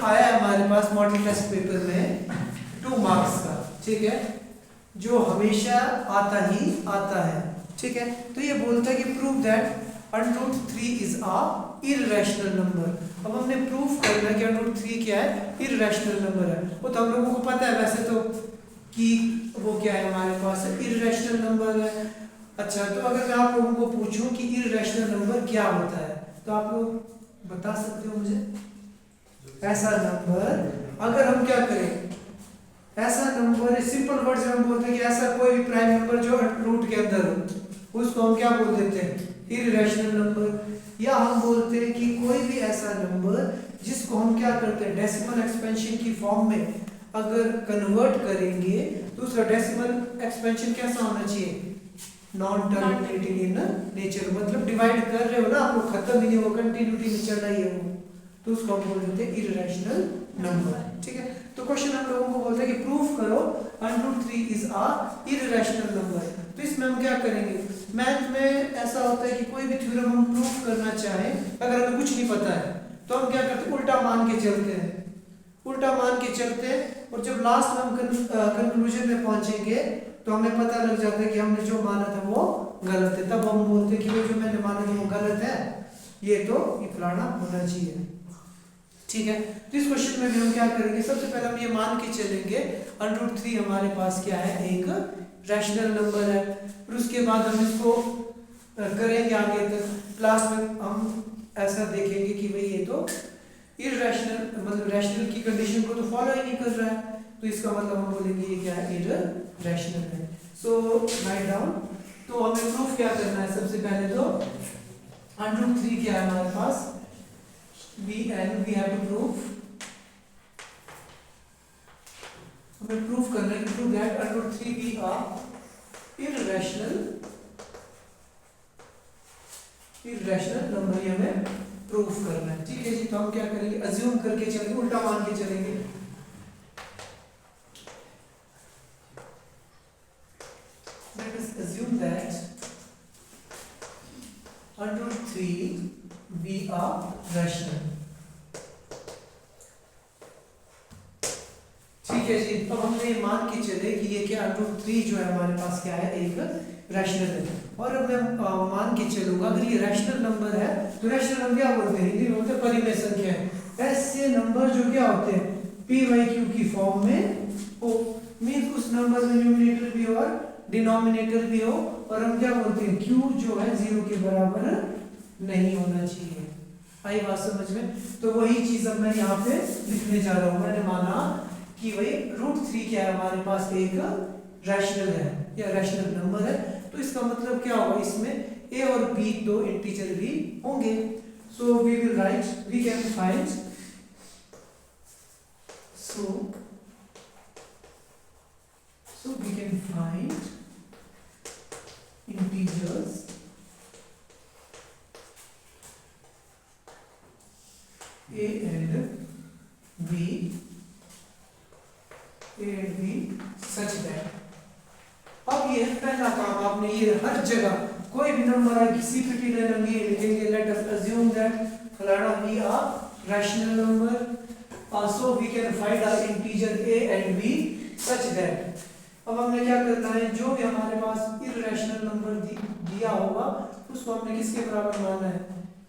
आया है हमारे पास मॉडल टेस्ट पेपर में 2 मार्क्स का, ठीक है, जो हमेशा आता ही आता है, ठीक है। तो ये बोलता है कि prove that √3 is a irrational number. अब हमने प्रूफ करना है कि √3 क्या है, इररेशनल नंबर है। वो तो हम लोगों को पता है वैसे तो कि वो क्या है हमारे पास इररेशनल नंबर है। अच्छा, तो अगर मैं आप लोगों को पूछूं कि इररेशनल नंबर क्या होता है तो आप लोग बता सकते हो मुझे? ऐसा नंबर अगर हम क्या करें, ऐसा नंबर सिंपल वर्ड्स में हम बोलते हैं कि ऐसा कोई भी प्राइम नंबर जो रूट के अंदर हो उसको हम क्या बोल देते हैं, इररेशनल नंबर। या हम बोलते हैं कि कोई भी ऐसा नंबर जिसको हम क्या करते हैं, डेसिमल एक्सपेंशन की फॉर्म में अगर कन्वर्ट करेंगे तो उसका डेसिमल एक्सपेंशन कैसा होना चाहिए, नॉन टर्मिनेटिंग इन नेचर, मतलब डिवाइड कर रहे हो ना आप लोग, खत्म ही नहीं हो, कंटिन्यूटी में चल रही है वो, तो उसको हम बोल देते हैं इररेशनल नंबर, ठीक है। तो क्वेश्चन हम लोगों को बोलते हैं कि प्रूफ करो √3 इज अ इररेशनल नंबर। तो इसमें हम क्या करेंगे, मैथ में ऐसा होता है कि कोई भी थ्योरम हम प्रूफ करना चाहें, अगर हमें कुछ नहीं पता है तो हम क्या करते हैं, उल्टा मान के चलते हैं, उल्टा मान के चलते हैं, और जब लास्ट में हम कंक्लूजन में पहुंचेंगे तो हमें पता लग जाता है कि हमने जो माना था वो गलत है। तब हम बोलते हैं कि वो जो मैंने माना था वो गलत है, ये तो ये फलाना होना चाहिए, ठीक है। तो इस क्वेश्चन में भी हम क्या करेंगे, सबसे पहले हम ये मान के चलेंगे √3 हमारे पास क्या है, एक रैशनल नंबर है। फिर उसके बाद हम इसको करेंगे आगे तक, क्लास में हम ऐसा देखेंगे कि भाई ये तो इररेशनल, मतलब रैशनल की कंडीशन को तो फॉलो ही नहीं कर रहा है, तो इसका मतलब हम बोलेंगे ये क्या है, इररेशनल है। सो राइट डाउन। तो हमें प्रूफ क्या करना है, सबसे पहले तो √3 क्या है हमारे पास, we have to prove, हमें प्रूफ करना है कि prove that √3 be a irrational number, ये हमें प्रूफ करना है, ठीक है जी। तो हम क्या करेंगे, अज्यूम करके चलेंगे, उल्टा मान के चलेंगे। Let us assume that √3 be a rational, ठीक है जी। अब हमने ये मान के चले कि ये क्या √3 जो है हमारे पास क्या है, एक रैशनल है। और अब मैं मान के चलूंगा अगर ये रैशनल नंबर है तो रैशनल हम क्या बोलते हैं, हिंदी में बोलते हैं परिमेय संख्या है। ऐसे नंबर जो क्या होते हैं, p/q की फॉर्म में हो, मींस उस नंबर में न्यूमरेटर भी हो और डिनोमिनेटर भी हो, और हम क्या बोलते हैं, q जो है 0 के बराबर नहीं होना चाहिए। आई बात समझ में? तो वही चीज अब मैं यहाँ पे लिखने जा रहा हूँ। मैंने माना कि भाई √3 क्या है हमारे पास, एक रैशनल है या रैशनल नंबर है, तो इसका मतलब क्या होगा, इसमें a और b दो इंटीजर भी होंगे। So we will write, we can find, so we can find integers a and b such that, अब ये पहला काम आपने, ये हर जगह कोई भी नंबर है किसी भी टी ले लेंगे, लिखेंगे लेट अस अज्यूम दैट फलाना be a rational number, so we can find our integer a and b such that। अब हमने क्या करना है, जो भी हमारे पास इररेशनल नंबर दिया होगा उसको हमने किसके बराबर मानना है,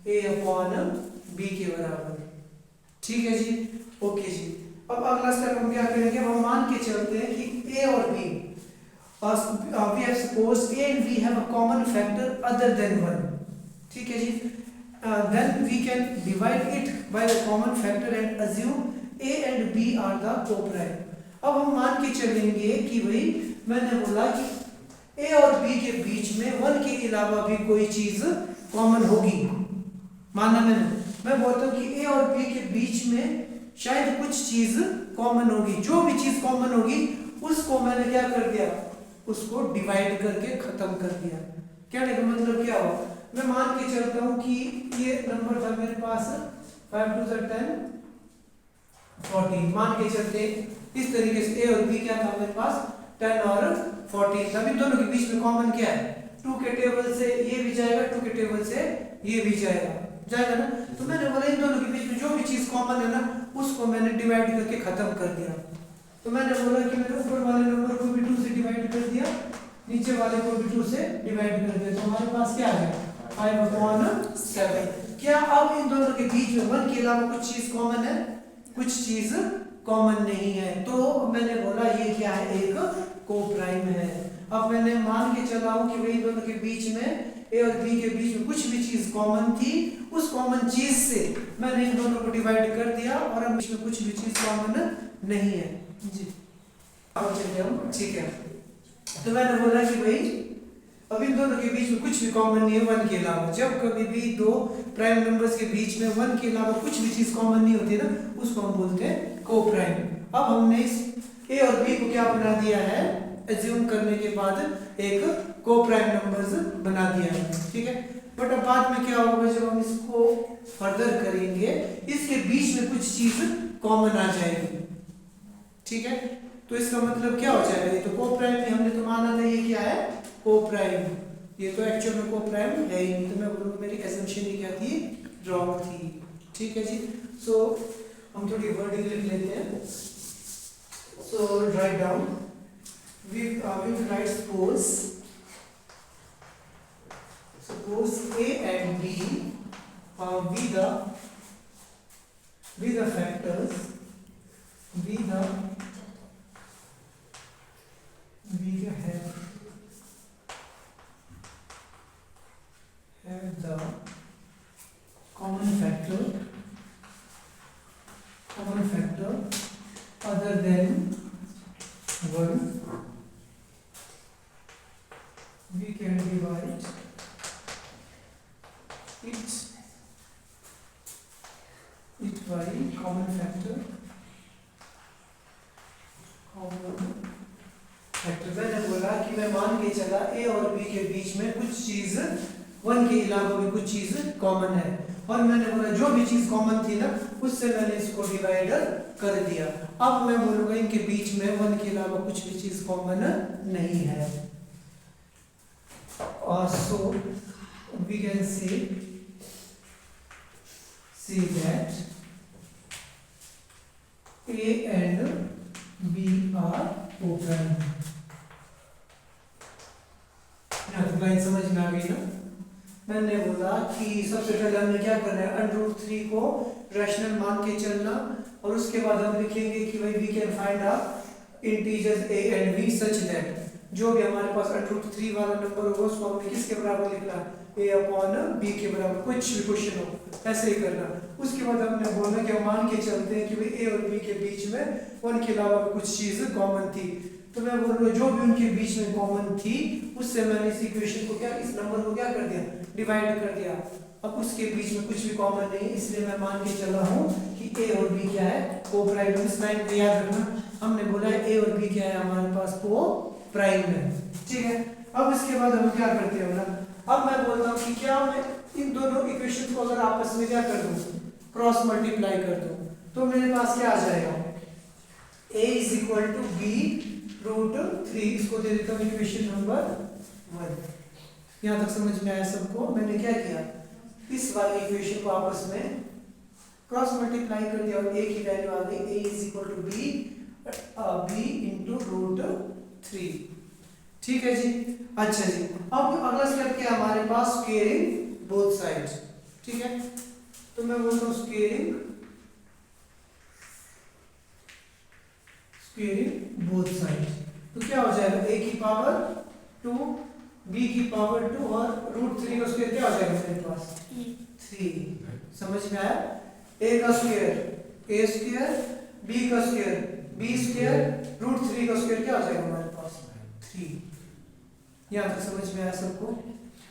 a/b के बराबर, ठीक है जी, ओके जी। अब अगला स्टेप हम क्या करेंगे, हम मान के चलते हैं कि a और b, we have supposed a and b have a common factor other than 1, ठीक है जी। Then we can divide it by the common factor and assume a and b are the co-prime। अब हम मान के चलेंगे कि भाई मैंने बोला कि a और b के बीच में 1 के अलावा भी कोई चीज कॉमन होगी, माना मैं बोलता हूँ कि a और b के बीच में शायद कुछ चीज कॉमन होगी, जो भी चीज कॉमन होगी उसको मैंने क्या कर दिया, उसको डिवाइड करके खत्म कर दिया। कहने का मतलब क्या हुआ, मैं मान के चलता हूँ कि ये नंबर था मेरे पास 5 2 10 14, मान के चलते इस तरीके से a और b क्या था मेरे पास 10 और 14 था। अभी दोनों के बीच में कॉमन क्या है, 2 के टेबल से ये भी जाएगा, 2 के टेबल से ये भी जाएगा ना। तो मैंने बोला इन दोनों के बीच में जो भी चीज कॉमन है ना उसको मैंने खत्म कर दिया। तो मैंने बोला कि मैंने ऊपर वाले नंबर को भी 2 से डिवाइड कर दिया, नीचे वाले को भी 2 से डिवाइड कर दिया, तो हमारे पास क्या आ गया 5/7। क्या अब इन दोनों के बीच में 1 के अलावा कुछ चीज कॉमन है? कुछ चीज कॉमन नहीं है, तो मैंने बोला ये क्या है, एक कोप्राइम है। अब मैंने मान के चला हूं कि भाई दोनों के बीच में ए और बी के बीच में कुछ भी चीज कॉमन थी, उस कॉमन चीज से मैंने इन दोनों को डिवाइड कर दिया और अब बीच में कुछ भी चीज कॉमन नहीं है जी। अब चलिए हम ठीक है, तो मैंने बोला कि भाई अब इन दोनों के बीच में कुछ भी कॉमन नहीं है 1 के अलावा। जब कभी भी दो प्राइम नंबर्स के बीच में 1 के अलावा कुछ भी चीज कॉमन नहीं होती ना, उसको हम बोलते हैं कोप्राइम। अब हमने इस ए और बी को क्या बना दिया है, एज्यूम करने के बाद एक कोप्राइम नंबर्स बना दिया है, ठीक है। बट अब बाद में क्या होगा, जब हम इसको फर्दर करेंगे इसके बीच में कुछ चीज कॉमन आ जाएगी, ठीक है। तो इसका मतलब क्या हो जाएगा, ये तो कोप्राइम नहीं, हमने तो माना था ये क्या है कोप्राइम, ये तो एक्चुअल में कोप्राइम है ही नहीं, तो मैं बोलूँगा मेरी एजम्पशन ही क्या थी, रॉन्ग थी, ठीक है जी। सो हम थोड़ी वर्डिंग लिख लेते हैं। So write down, we write suppose A and B be the factors, be the have the common factor other than 1, we can divide it by common factor मैंने बोला कि मैं मान के चला ए और बी के बीच में कुछ चीज 1 के अलावा भी कुछ चीज कॉमन है, और मैंने बोला जो भी चीज कॉमन थी ना उससे मैंने इसको डिवाइड कर दिया। अब मैं बोलूंगा इनके बीच में 1 के अलावा कुछ भी चीज कॉमन नहीं है, और so we can say that A and B are coprime. Line समझ में आ गई ना। मैंने बोला कि सबसे पहले हमें क्या करना है, √3 को रैशनल मान के चलना, और उसके बाद हम लिखेंगे कि भाई we can find out integers a and b such that जो भी हमारे पास √3 वाला नंबर होगा उसको हमने किसके बराबर लिखना, a/b के बराबर, कुछ भी क्वेश्चन हो ऐसे ही करना। उसके बाद हमने बोला कि हम मान के चलते हैं कि भाई a और b के बीच में 1 के अलावा कुछ चीज कॉमन थी, तो मैं बोल रहा हूँ जो भी उनके बीच में कॉमन थी उससे मैंने इस इक्वेशन को क्या, इस नंबर को क्या कर दिया, डिवाइड कर दिया। अब उसके बीच में कुछ भी कॉमन नहीं, इसलिए मैं मान के चला हूँ कि a और b क्या है, कोप्राइम। इस लाइन को याद रखना, हमने बोला है a और b क्या है हमारे पास, कोप्राइम है, ठीक है। अब इसके बाद हम क्या करते हैं ना, अब मैं बोलता हूँ कि क्या मैं इन दोनों इक्वेशन को अगर आपस में क्या कर दूं, क्रॉस मल्टीप्लाई कर दूं, तो मेरे पास क्या आ जाएगा, a = b√3, इसको दे देता हूँ इक्वेशन नंबर 1। यहाँ तक समझ में आया सबको। मैंने क्या किया, इस वाली इक्वेशन को आपस में क्रॉस मल्टीप्लाई कर दिया और a की वैल्यू आ गई, a = b/√3, ठीक है जी। अच्छा जी, अब अगला स्टेप क्या है हमारे पास, स्क्वेयरिंग बोथ साइड्स, ठीक है। तो मैं बोलता हूँ स्क्वेयरिंग बोथ साइड्स, तो क्या हो जाएगा, a की पावर 2, b की पावर 2 और √3 का स्क्वायर क्या हो जाएगा मेरे पास, 3। समझ में आया, a का स्क्वायर a², b का स्क्वायर b², √3 का स्क्वायर क्या हो जाएगा हमारे पास, 3। यहाँ तक समझ में आया सबको।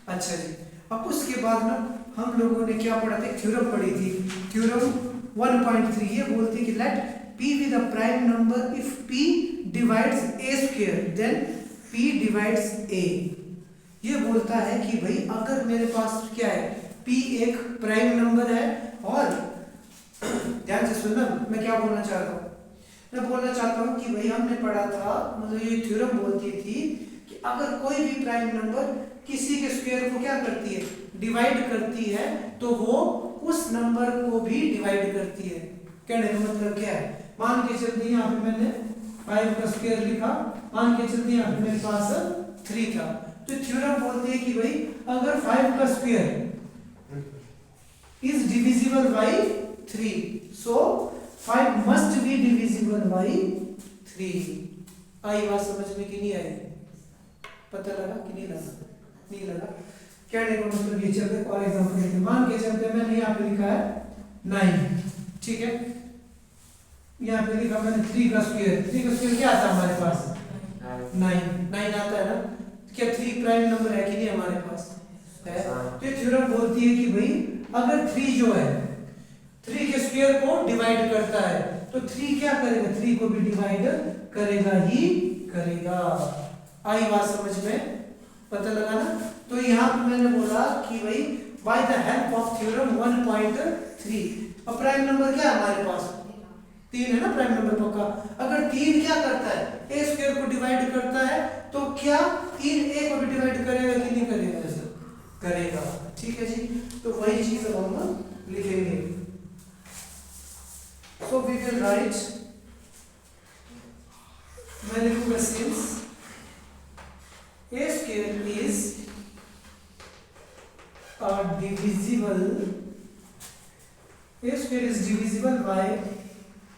अच्छा जी, अब उसके बाद ना हम लोगों ने क्या पढ़ा था, थ्योरम पढ़ी थी, थ्योरम 1.3, ये बोलती है कि late p be the prime number if p divides a² then p divides a। ये बोलता है कि भाई अगर मेरे पास क्या है, p एक प्राइम नंबर है, और ध्यान से सुनना मैं क्या बोलना चाहता हूँ, मैं बोलना चाहता हूँ कि भाई हमने पढ़ा था, मतलब ये थ्योरम बोलती थी कि अगर कोई भी प्राइम नंबर किसी के स्क्वायर को क्या करती है, डिवाइड करती है, तो वो उस नंबर को भी डिवाइड करती है। कहने का मतलब क्या है, मान के चलते यहाँ पे मैंने 5 का स्क्वायर लिखा, मान के चलते यहाँ पे मेरे पास 3 था। तो थ्योरम बोलते हैं कि भाई अगर 5 का square is divisible by 3, so 5 must be divisible by 3। आई बात समझ में कि नहीं आई? पता लगा कि नहीं लगा? नहीं लगा। कहने का मतलब ये चलते और एग्जांपल लेते हैं। मान के चलते मैंने यहाँ पे लिखा है 9, ठीक है, यहाँ पे लिखा मैंने 3 का स्क्वायर। 3 का स्क्वायर क्या आता है हमारे पास? 9 आता है ना। क्या 3 प्राइम नंबर है कि नहीं हमारे पास? है। तो ये थ्योरम बोलती है कि भाई अगर 3 जो है 3 के स्क्वायर को डिवाइड करता है तो 3 क्या करेगा? 3 को भी डिवाइड करेगा ही करेगा। आई बात समझ में? पता लगा ना? तो यहाँ पे मैंने बोला कि भाई by the help of theorem 1.3, अब प्राइम नंबर क्या है हमारे पास? 3 है ना प्राइम नंबर पक्का। अगर 3 क्या करता है? ए स्क्वायर को डिवाइड करता है, तो क्या 3 ए को भी डिवाइड करेगा कि नहीं करेगा? करेगा। ठीक है जी, तो वही चीज अब हम लिखेंगे। सो वी विल राइट, मैं लिखूंगा since a square is divisible, a square is divisible by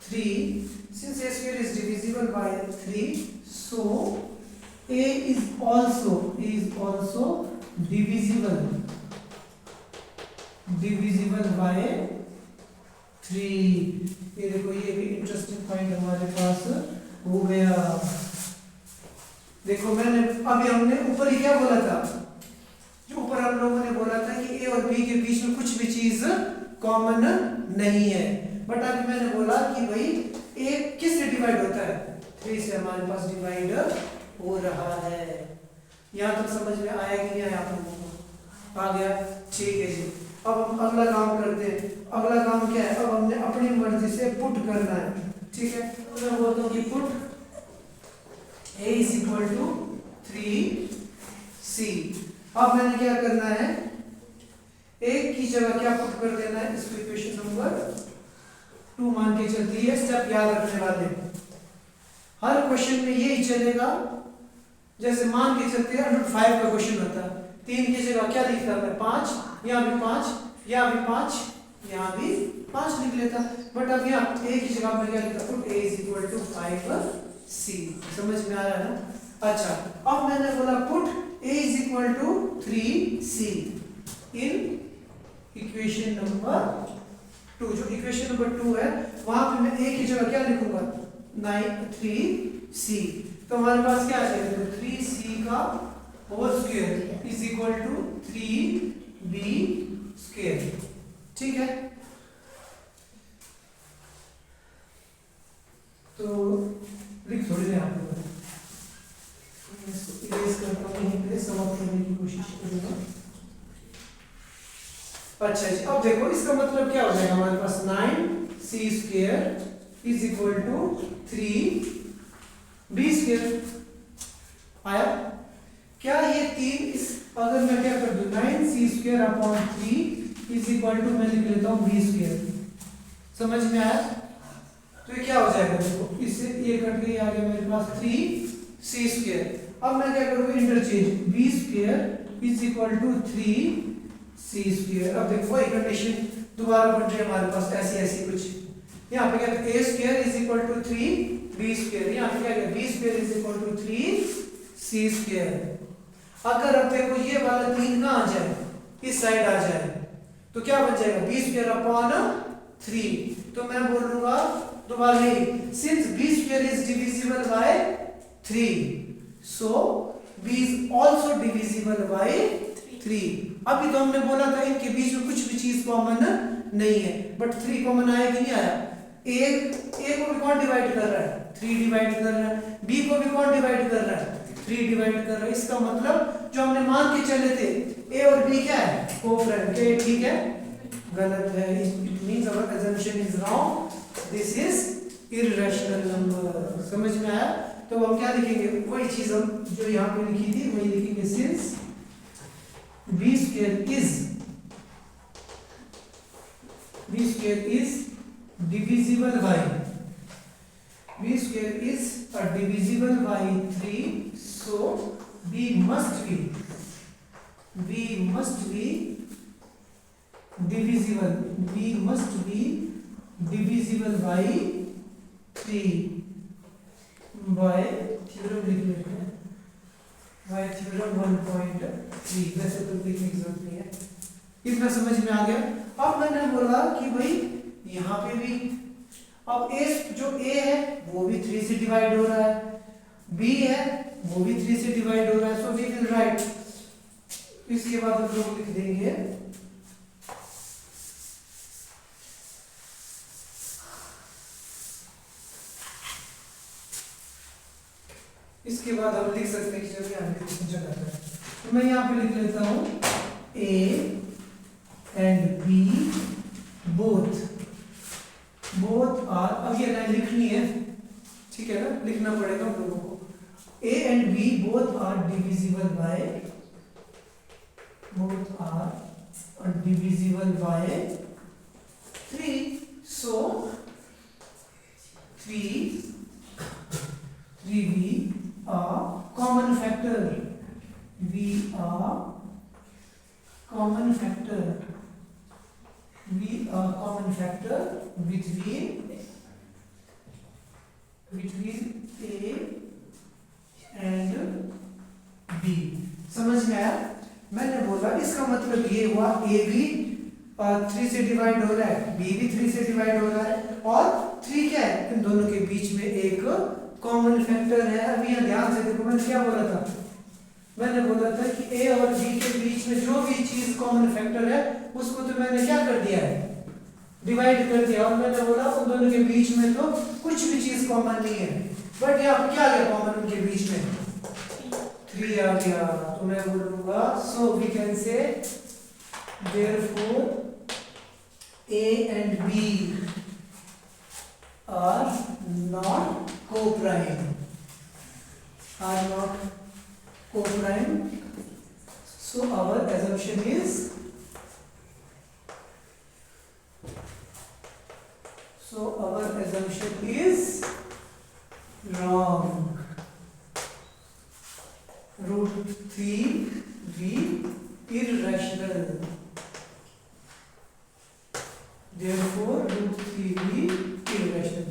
3, since a square is divisible by 3, so a is also divisible by 3। ये देखो, ये भी इंटरेस्टिंग पॉइंट हमारे पास हो गया। देखो मैंने अभी हमने ऊपर ही क्या बोला था? जो ऊपर हम लोगों ने बोला था कि ए और बी के बीच में कुछ भी चीज कॉमन नहीं है, बट अभी मैंने बोला कि भाई ए किस से डिवाइड होता है? 3 से हमारे पास डिवाइड हो रहा है। यहाँ तक समझ में आया कि नहीं आया आप लोगों को? आ गया। ठीक है जी, अब हम अगला काम करते हैं। अगला काम क्या है? अब हमने अपनी मर्जी से पुट करना है। ठीक है, तो मैं बोलता हूँ कि put a is equal to 3c। अब मैंने क्या करना है? एक की जगह क्या पुट कर देना है? इसको इक्वेशन नंबर 2 मान के चलती है। स्टेप याद रखने वाले, हर क्वेश्चन में यही चलेगा। जैसे मान के चलते हैं √5 का क्वेश्चन होता है, 3 की जगह क्या लिखता है? 5, यहाँ भी 5, यहाँ भी 5, यहाँ भी 5 लिख लेता। बट अब यहाँ a की जगह में क्या लिखता हूँ? a is equal to 5c। समझ में आ रहा है ना? अच्छा, अब मैंने बोला put a is equal to 3c in equation number 2। जो इक्वेशन नंबर 2 है वहां पे मैं a की जगह क्या लिखूंगा? 3c। तो हमारे पास क्या आ जाएगा? 3c का whole square is equal to 3b square. ठीक है, तो लिख थोड़ी देर आप लोग इरेज करता हूँ, यहीं पे समाप्त करने की कोशिश करूंगा। अच्छा जी, अब देखो इसका मतलब क्या हो जाएगा हमारे पास? 9c square is equal to 3b square आया क्या? ये 3 इस अगर मैं क्या कर दूं 9c square upon 3 is equal to मैं लिख लेता हूँ b स्क्वायर। समझ में आया? तो ये क्या हो जाएगा? देखो इससे ये कट गई, आ गया मेरे पास 3c स्क्वायर। अब मैं क्या करूँगा? Interchange b square is equal to 3c square. अब देखो वही कंडीशन दोबारा बन रही है हमारे पास, ऐसी ऐसी कुछ। यहाँ पे क्या है? a square is equal to 3b square. यहाँ पे क्या है? b square is equal to 3c square. अगर अब देखो ये वाला 3 कहाँ आ जाए? इस साइड आ जाए तो क्या बन जाएगा? b square upon 3। तो मैं बोलूंगा दोबारा ही, since b square is divisible by 3, so b is also divisible by 3। अभी तो हमने बोला था इनके बीच में कुछ भी चीज कॉमन नहीं है, बट 3 कॉमन आया कि नहीं आया? a को भी कौन डिवाइड कर रहा है? 3 डिवाइड कर रहा है। b को भी कौन डिवाइड कर रहा है? 3 डिवाइड कर रहा है। इसका मतलब जो हमने मान के चले थे a और b क्या है? कोफ्रेंड। क्या ठीक है? गलत है। It means our assumption is wrong, this is irrational number। समझ में आया? तो हम क्या लिखेंगे? वही चीज हम जो यहाँ पे लिखी थी वही लिखेंगे, since b square is divisible by square is a divisible by 3, so b must be divisible. b must be divisible by 3 by theorem लिख लेते हैं, by theorem 1.3। वैसे तो लिखने की जरूरत नहीं है, इतना समझ में आ गया। अब मैंने बोला कि भाई यहाँ पे भी अब जो a है वो भी 3 से डिवाइड हो रहा है, b है वो भी 3 से डिवाइड हो रहा है, सो वी विल राइट, इसके बाद हम लोग लिख देंगे इसके बाद हम लिख सकते हैं कि चलिए आगे जगह है, तो मैं यहाँ पे लिख लेता हूँ a and b both are, अब ये लाइन लिखनी है, ठीक है ना, लिखना पड़ेगा हम लोगों को। a and b both are divisible by 3, so 3 a common factor, common factor between a and b। समझ में आया? मैंने बोला इसका मतलब ये हुआ a भी 3 से डिवाइड हो रहा है, b भी 3 से डिवाइड हो रहा है, और 3 क्या है, इन दोनों के बीच में एक कॉमन फैक्टर है। अभी यहाँ ध्यान से देखो, मैंने क्या बोला था, मैंने बोला था कि a और b के बीच में जो भी चीज कॉमन फैक्टर है उसको तो मैंने क्या कर दिया है, डिवाइड कर दिया, और मैंने बोला उन दोनों के बीच में तो कुछ भी चीज कॉमन नहीं है, बट यहाँ क्या आ गया कॉमन उनके बीच में, 3 आ गया। तो मैं बोलूंगा so we can say therefore a and b are not co-prime, so our assumption is wrong. Root 3 be irrational, therefore root 3 be irrational।